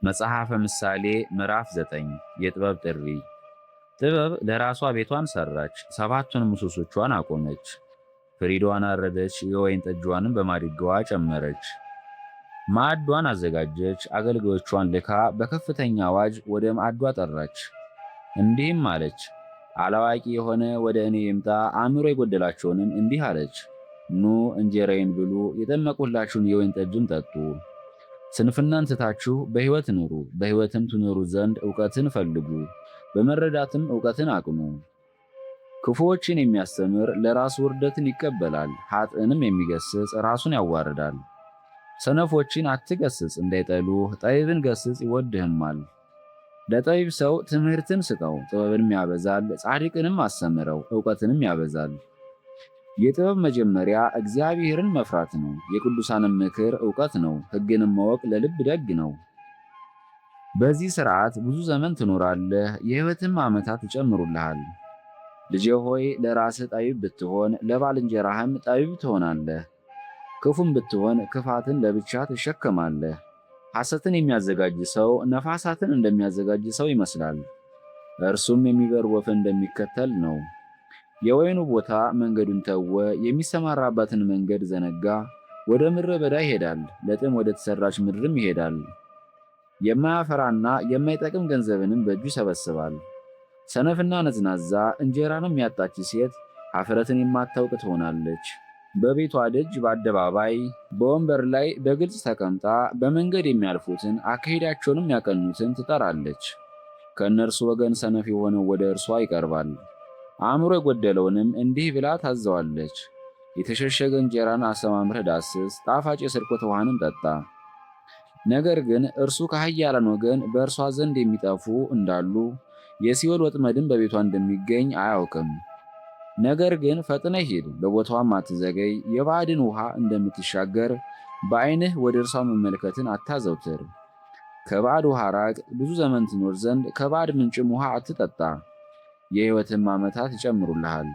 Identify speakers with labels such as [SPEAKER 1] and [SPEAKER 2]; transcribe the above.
[SPEAKER 1] መጽሐፈ ምሳሌ ምዕራፍ 9 የጥበብ ጥሪ። ጥበብ ለራሷ ቤቷን ሰራች፣ ሰባቱንም ምሰሶቿን አቆመች። ፍሪዳዋን አረደች፣ የወይን ጠጇንም በማድጋዋ ጨመረች። ማዕዷን አዘጋጀች፣ አገልጋዮቿን ልካ በከፍተኛ አዋጅ ወደ ማዕዷ ጠራች። እንዲህም አለች፣ አላዋቂ የሆነ ወደ እኔ ይምጣ፣ አእምሮ የጎደላቸውንም እንዲህ አለች፣ ኑ እንጀራዬን ብሉ፣ የጠመቁላችሁን የወይን ጠጅም ጠጡ። ስንፍናን ትታችሁ በሕይወት ኑሩ፣ በሕይወትም ትኖሩ ዘንድ ዕውቀትን ፈልጉ፣ በመረዳትም ዕውቀትን አቅኑ። ክፉዎችን የሚያስተምር ለራሱ ውርደትን ይቀበላል፣ ኃጥእንም የሚገስጽ ራሱን ያዋርዳል። ሰነፎችን አትገስጽ እንዳይጠሉህ፣ ጠቢብን ገስጽ ይወድህማል። ለጠቢብ ሰው ትምህርትን ስጠው፣ ጥበብንም ያበዛል። ጻድቅንም አስተምረው፣ ዕውቀትንም ያበዛል። የጥበብ መጀመሪያ እግዚአብሔርን መፍራት ነው። የቅዱሳንም ምክር ዕውቀት ነው። ሕግንም ማወቅ ለልብ ደግ ነው። በዚህ ሥርዓት ብዙ ዘመን ትኖራለህ፣ የሕይወትም ዓመታት ይጨምሩልሃል። ልጄ ሆይ ለራስህ ጠቢብ ብትሆን ለባልንጀራህም ጠቢብ ትሆናለህ። ክፉም ብትሆን ክፋትን ለብቻ ትሸከማለህ። ሐሰትን የሚያዘጋጅ ሰው ነፋሳትን እንደሚያዘጋጅ ሰው ይመስላል። እርሱም የሚበር ወፍን እንደሚከተል ነው። የወይኑ ቦታ መንገዱን ተወ፣ የሚሰማራበትን መንገድ ዘነጋ። ወደ ምድረ በዳ ይሄዳል፣ ለጥም ወደ ተሰራች ምድርም ይሄዳል። የማያፈራና የማይጠቅም ገንዘብንም በእጁ ይሰበስባል። ሰነፍና ነዝናዛ እንጀራንም ያጣች ሴት ኀፍረትን የማታውቅ ትሆናለች። በቤቷ ደጅ በአደባባይ በወንበር ላይ በግልጽ ተቀምጣ በመንገድ የሚያልፉትን አካሄዳቸውንም ያቀኑትን ትጠራለች። ከእነርሱ ወገን ሰነፍ የሆነው ወደ እርሷ ይቀርባል። አእምሮ የጎደለውንም እንዲህ ብላ ታዘዋለች፣ የተሸሸገ እንጀራን አሰማምረህ ዳስስ፣ ጣፋጭ የስርቆት ውሃንም ጠጣ። ነገር ግን እርሱ ከኃያላን ወገን በእርሷ ዘንድ የሚጠፉ እንዳሉ የሲኦል ወጥመድም በቤቷ እንደሚገኝ አያውቅም። ነገር ግን ፈጥነህ ሂድ፣ በቦታዋም አትዘገይ። የባዕድን ውሃ እንደምትሻገር በዓይንህ ወደ እርሷ መመልከትን አታዘውትር። ከባዕድ ውሃ ራቅ፣ ብዙ ዘመን ትኖር ዘንድ ከባዕድ ምንጭም ውሃ አትጠጣ። የሕይወትም ዓመታት ይጨምሩልሃል።